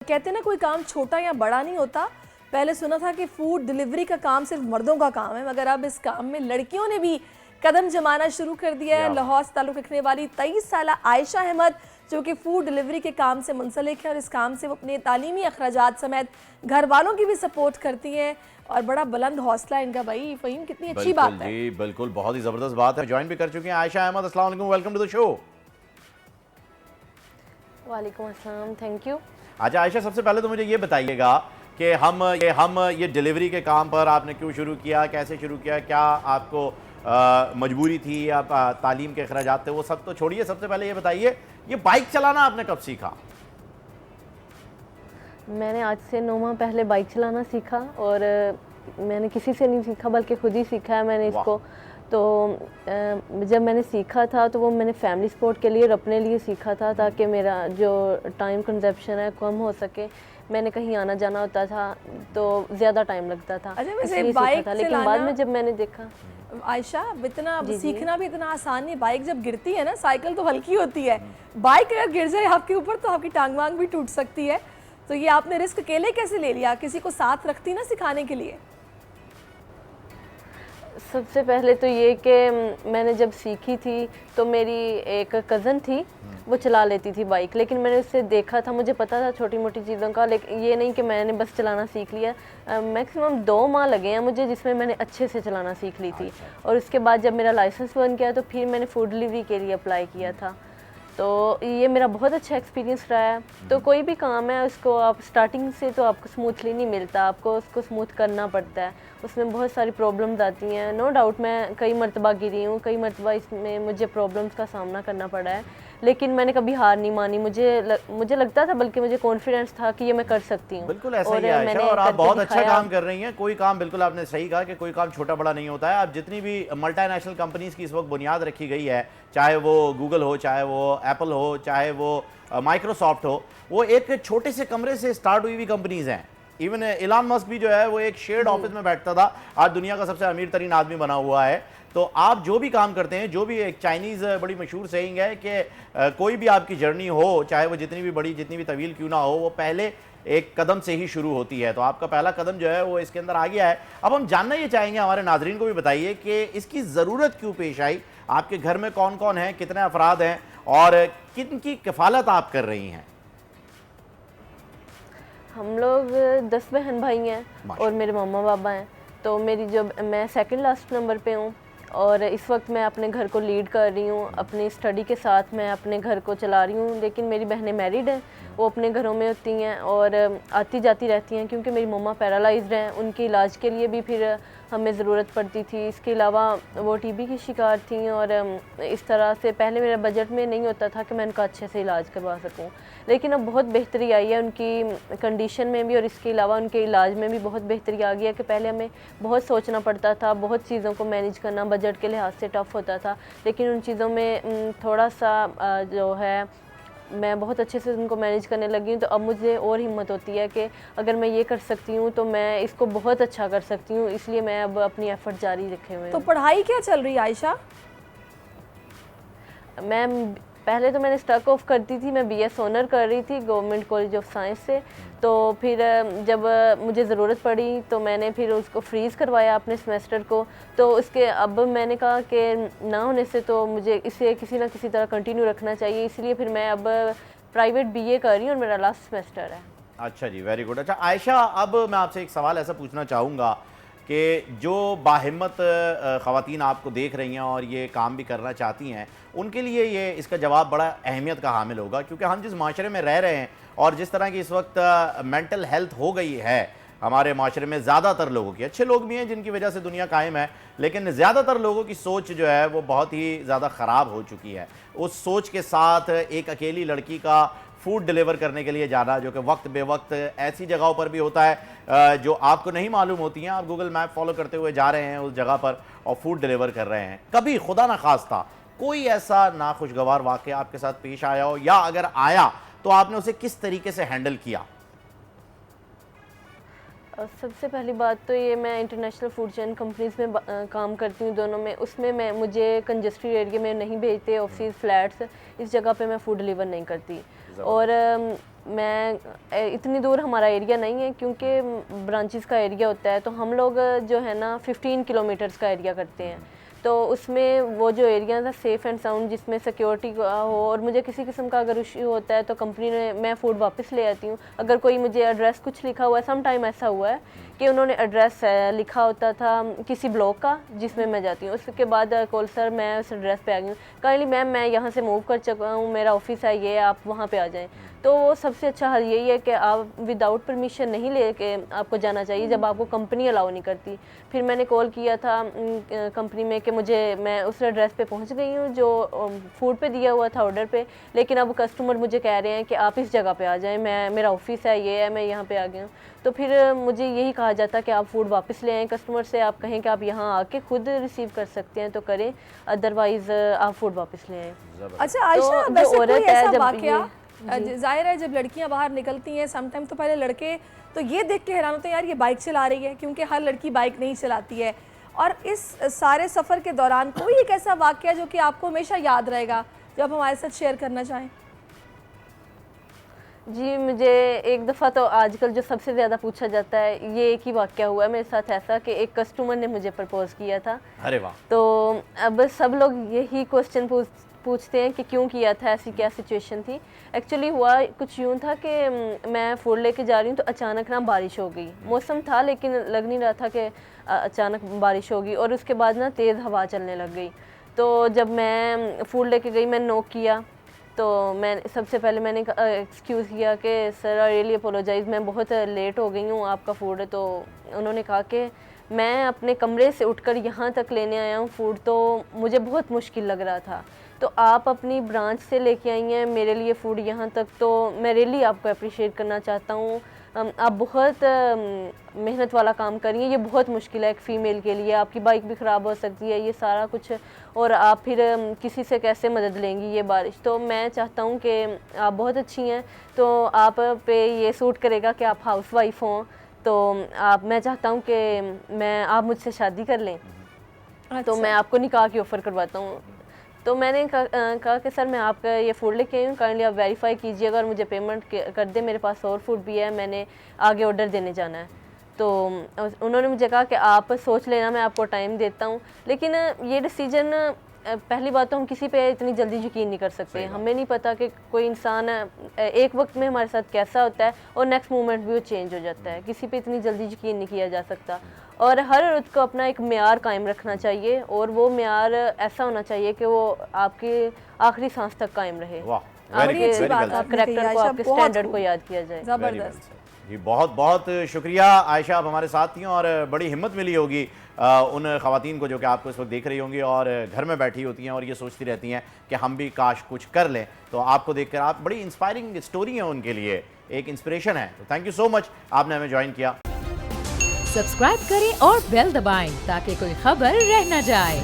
कहते हैं ना, कोई काम छोटा या बड़ा नहीं होता। पहले सुना था कि फूड डिलीवरी का काम सिर्फ मर्दों का काम है, मगर अब इस काम में लड़कियों ने भी कदम जमाना शुरू कर दिया है। लाहौर से ताल्लुक़ रखने वाली 23 साला आयशा अहमद, जो कि फूड डिलीवरी के काम से मुंसलिक है, और इस काम से वो अपने तालीमी अखराजात समेत घर वालों की भी सपोर्ट करती हैं। और बड़ा बुलंद हौसला है इनका। भाई फ़हीम, कितनी अच्छी बात है। जी बिल्कुल, बहुत ही ज़बरदस्त बात है। ज्वाइन भी कर चुके हैं आयशा अहमद। अस्सलाम वालेकुम, वेलकम टू द शो। वालेकुम अस्सलाम, थैंक यू। अच्छा आयशा, सबसे पहले तो मुझे ये बताइएगा कि हम ये डिलीवरी के काम पर आपने क्यों शुरू किया, कैसे शुरू किया, क्या आपको मजबूरी थी या तालीम के अखराजात थे, वो सब तो छोड़िए। सबसे पहले ये बताइए, ये बाइक चलाना आपने कब सीखा? मैंने आज से 9 माह पहले बाइक चलाना सीखा, और मैंने किसी से नहीं सीखा बल्कि खुद ही सीखा है मैंने इसको। तो जब मैंने सीखा था तो वो मैंने फैमिली सपोर्ट के लिए और अपने लिए सीखा था, ताकि मेरा जो टाइम कंजप्शन है कम हो सके। मैंने कहीं आना जाना होता था तो ज़्यादा टाइम लगता था, इसलिए बाइक था। लेकिन बाद में जब मैंने देखा, आयशा, इतना सीखना भी इतना आसान नहीं। बाइक जब गिरती है ना, साइकिल तो हल्की होती है, बाइक अगर गिर जाए आपके ऊपर तो आपकी टांग वांग भी टूट सकती है। तो ये आपने रिस्क अकेले कैसे ले लिया? किसी को साथ रखती ना सिखाने के लिए? सबसे पहले तो ये कि मैंने जब सीखी थी तो मेरी एक कज़न थी, वो चला लेती थी बाइक, लेकिन मैंने उससे देखा था, मुझे पता था छोटी मोटी चीज़ों का, लेकिन ये नहीं कि मैंने बस चलाना सीख लिया। मैक्सिमम 2 माह लगे हैं मुझे, जिसमें मैंने अच्छे से चलाना सीख ली थी। और उसके बाद जब मेरा लाइसेंस बन गया तो फिर मैंने फूड डिलीवरी के लिए अप्लाई किया था। तो ये मेरा बहुत अच्छा एक्सपीरियंस रहा है। तो कोई भी काम है उसको आप स्टार्टिंग से तो आपको स्मूथली नहीं मिलता, आपको उसको स्मूथ करना पड़ता है। उसमें बहुत सारी प्रॉब्लम्स आती हैं। नो डाउट मैं कई मरतबा गिरी हूँ, कई मरतबा इसमें मुझे प्रॉब्लम्स का सामना करना पड़ा है, लेकिन मैंने कभी हार नहीं मानी। मुझे लगता था, बल्कि मुझे कॉन्फिडेंस था कि ये मैं कर सकती हूँ। बिल्कुल ऐसा ही है आयशा, और आप बहुत अच्छा काम कर रही हैं। कोई काम, बिल्कुल आपने सही कहा कि कोई काम छोटा बड़ा नहीं होता है। आप जितनी भी मल्टीनेशनल कंपनीज की इस वक्त बुनियाद रखी गई है, चाहे वो गूगल हो, चाहे वो एप्पल हो, चाहे वो माइक्रोसॉफ्ट हो, वो एक छोटे से कमरे से स्टार्ट हुई हुई कंपनीज हैं। इवन इलान मस्क भी जो है वो एक शेयर्ड ऑफिस में बैठता था, आज दुनिया का सबसे अमीर तरीन आदमी बना हुआ है। तो आप जो भी काम करते हैं, जो भी, एक चाइनीज़ बड़ी मशहूर सेइंग है कि कोई भी आपकी जर्नी हो, चाहे वो जितनी भी बड़ी, जितनी भी तवील क्यों ना हो, वो पहले एक कदम से ही शुरू होती है। तो आपका पहला कदम जो है वो इसके अंदर आ गया है। अब हम जानना ये चाहेंगे, हमारे नाजरीन को भी बताइए कि इसकी ज़रूरत क्यों पेश आई? आपके घर में कौन कौन है, कितने अफराद हैं, और किन की कफालत आप कर रही हैं? हम लोग 10 बहन भाई हैं और मेरे मम्मा पापा हैं। तो मैं सेकंड लास्ट नंबर पे हूँ, और इस वक्त मैं अपने घर को लीड कर रही हूँ। अपनी स्टडी के साथ मैं अपने घर को चला रही हूँ। लेकिन मेरी बहनें मैरिड हैं, वो अपने घरों में होती हैं और आती जाती रहती हैं, क्योंकि मेरी मम्मा पैरालाइज्ड हैं। उनके इलाज के लिए भी फिर हमें ज़रूरत पड़ती थी। इसके अलावा वो टीबी की शिकार थी, और इस तरह से पहले मेरे बजट में नहीं होता था कि मैं उनका अच्छे से इलाज करवा सकूं। लेकिन अब बहुत बेहतरी आई है उनकी कंडीशन में भी, और इसके अलावा उनके इलाज में भी बहुत बेहतरी आ गई है। कि पहले हमें बहुत सोचना पड़ता था, बहुत चीज़ों को मैनेज करना बजट के लिहाज से टफ़ होता था, लेकिन उन चीज़ों में थोड़ा सा जो है मैं बहुत अच्छे से उनको मैनेज करने लगी हूँ। तो अब मुझे और हिम्मत होती है कि अगर मैं ये कर सकती हूँ तो मैं इसको बहुत अच्छा कर सकती हूँ। इसलिए मैं अब अपनी एफर्ट जारी रखे हुए। तो पढ़ाई क्या चल रही है आयशा? मैं पहले तो मैंने स्टक ऑफ करती थी, मैं BS ऑनर कर रही थी गवर्नमेंट कॉलेज ऑफ साइंस से। तो फिर जब मुझे ज़रूरत पड़ी तो मैंने फिर उसको फ्रीज़ करवाया अपने सेमेस्टर को। तो उसके अब मैंने कहा कि ना होने से तो मुझे इसे किसी ना किसी तरह कंटिन्यू रखना चाहिए, इसलिए फिर मैं अब प्राइवेट BA कर रही हूँ और मेरा लास्ट सेमेस्टर है। अच्छा जी, वेरी गुड। अच्छा आयशा, अब मैं आपसे एक सवाल ऐसा पूछना चाहूँगा कि जो बाहिम्मत ख़वातीन आपको देख रही हैं और ये काम भी करना चाहती हैं, उनके लिए ये इसका जवाब बड़ा अहमियत का हामिल होगा, क्योंकि हम जिस माशरे में रह रहे हैं और जिस तरह की इस वक्त मेंटल हेल्थ हो गई है हमारे माशरे में, ज़्यादातर लोगों की, अच्छे लोग भी हैं जिनकी वजह से दुनिया कायम है, लेकिन ज़्यादातर लोगों की सोच जो है वो बहुत ही ज़्यादा ख़राब हो चुकी है। उस सोच के साथ एक अकेली लड़की का फूड डिलीवर करने के लिए जाना, जो कि वक्त बे वक्त ऐसी जगहों पर भी होता है जो आपको नहीं मालूम होती हैं, आप गूगल मैप फॉलो करते हुए जा रहे हैं उस जगह पर और फूड डिलीवर कर रहे हैं। कभी खुदा ना खास्ता कोई ऐसा नाखुशगवार वाक़या आपके साथ पेश आया हो, या अगर आया तो आपने उसे किस तरीके से हैंडल किया? सबसे पहली बात तो ये, मैं इंटरनेशनल फूड चेन कंपनीज में काम करती हूँ, दोनों में। उसमें मुझे कंजस्टेड एरिया में नहीं भेजते, ऑफिस फ्लैट्स, इस जगह पे मैं फूड डिलीवर नहीं करती। और मैं इतनी दूर हमारा एरिया नहीं है, क्योंकि ब्रांचेस का एरिया होता है, तो हम लोग जो है ना 15 किलोमीटर्स का एरिया करते हैं। तो उसमें वो जो एरिया था सेफ़ एंड साउंड, जिसमें सिक्योरिटी हो, और मुझे किसी किस्म का अगर इशू होता है तो कंपनी ने, मैं फ़ूड वापस ले आती हूँ। अगर कोई मुझे एड्रेस कुछ लिखा हुआ है, सम टाइम ऐसा हुआ है कि उन्होंने एड्रेस लिखा होता था किसी ब्लॉक का जिसमें मैं जाती हूँ, उसके बाद कॉल सर मैं उस एड्रेस पे आ गई हूँ, काइंडली मैम मैं यहाँ से मूव कर चुका हूँ, मेरा ऑफिस है ये, आप वहाँ पे आ जाएं। तो वो सबसे अच्छा हल यही है कि आप विदाउट परमिशन नहीं लेके आपको जाना चाहिए जब आपको कंपनी अलाउ नहीं करती। फिर मैंने कॉल किया था कंपनी में कि मैं उस एड्रेस पे पहुंच गई हूँ जो फूड पे दिया हुआ था ऑर्डर पे, लेकिन अब कस्टमर मुझे कह रहे हैं कि आप इस जगह पे आ जाएं, मेरा ऑफिस है ये है, मैं यहाँ पे आ गई हूँ। तो फिर मुझे यही कहा जाता कि आप फूड वापस ले आएँ, कस्टमर से आप कहें कि आप यहाँ आके खुद रिसीव कर सकते हैं तो करें, अदरवाइज़ आप फूड वापस ले आएँ। अच्छा आयशा, तो वैसे कोई ऐसा जब वाकया, जाहिर है जब लड़कियां बाहर निकलती हैं समटाइम तो पहले लड़के तो ये देख के हैरान होते हैं यार ये बाइक चला रही है, क्योंकि हर लड़की बाइक नहीं चलाती है। और इस सारे सफ़र के दौरान कोई एक ऐसा वाकया जो कि आपको हमेशा याद रहेगा जो आप हमारे साथ शेयर करना चाहें? जी, मुझे एक दफ़ा तो आजकल जो सबसे ज़्यादा पूछा जाता है, ये एक ही वाक़या हुआ है मेरे साथ ऐसा कि एक कस्टमर ने मुझे प्रपोज़ किया था। अरे वाह। तो अब सब लोग यही क्वेश्चन पूछते हैं कि क्यों किया था, ऐसी क्या सिचुएशन थी। एक्चुअली हुआ कुछ यूँ था कि मैं फूड लेके जा रही हूँ तो अचानक ना बारिश हो गई। मौसम था लेकिन लग नहीं रहा था कि अचानक बारिश होगी, और उसके बाद ना तेज़ हवा चलने लग गई। तो जब मैं फूड लेके गई, मैंने नॉक किया, तो मैं सबसे पहले मैंने एक्सक्यूज़ किया कि सर आई रियली अपोलोजाइज़, मैं बहुत लेट हो गई हूँ, आपका फूड है। तो उन्होंने कहा कि मैं अपने कमरे से उठकर यहाँ तक लेने आया हूँ फूड, तो मुझे बहुत मुश्किल लग रहा था, तो आप अपनी ब्रांच से लेके आई हैं मेरे लिए फ़ूड यहाँ तक, तो मैं रियली आपको अप्रिशिएट करना चाहता हूँ। आप बहुत मेहनत वाला काम करिए, ये बहुत मुश्किल है एक फ़ीमेल के लिए, आपकी बाइक भी ख़राब हो सकती है, ये सारा कुछ, और आप फिर किसी से कैसे मदद लेंगी ये बारिश। तो मैं चाहता हूँ कि आप बहुत अच्छी हैं, तो आप पे ये सूट करेगा कि आप हाउस वाइफ हों, तो मैं चाहता हूँ कि आप मुझसे शादी कर लें। अच्छा। तो मैं आपको निकाह की ऑफ़र करवाता हूँ। तो मैंने कहा कि सर मैं आपका ये फूड लेके आई हूँ, काइंडली आप वेरीफाई कीजिएगा और मुझे पेमेंट कर दे, मेरे पास और फूड भी है, मैंने आगे ऑर्डर देने जाना है। तो उन्होंने मुझे कहा कि आप सोच लेना, मैं आपको टाइम देता हूँ। लेकिन ये डिसीजन, पहली बात तो हम किसी पे इतनी जल्दी यकीन नहीं कर सकते, हमें नहीं पता कि कोई इंसान एक वक्त में हमारे साथ कैसा होता है और नेक्स्ट मोमेंट भी वो चेंज हो जाता है, किसी पे इतनी जल्दी यकीन नहीं किया जा सकता। और हर औरत को अपना एक म्यार कायम रखना चाहिए, और वो म्यार ऐसा होना चाहिए कि वो आपके आखिरी सांस तक कायम रहे। बड़ी अच्छी बात आप करैक्टर को, आपके स्टैंडर्ड को याद किया जाए। ज़बरदस्त जी, बहुत बहुत शुक्रिया आयशा, आप हमारे साथ थी और बड़ी हिम्मत मिली होगी उन ख़वातीन को जो कि आपको इस वक्त देख रही होंगी और घर में बैठी होती हैं और ये सोचती रहती हैं कि हम भी काश कुछ कर लें। तो आपको देखकर आप बड़ी इंस्पायरिंग स्टोरी है उनके लिए, एक इंस्पिरेशन है। तो थैंक यू सो मच, आपने हमें ज्वाइन किया। सब्सक्राइब करें और बेल दबाएं ताकि कोई खबर रह न जाए।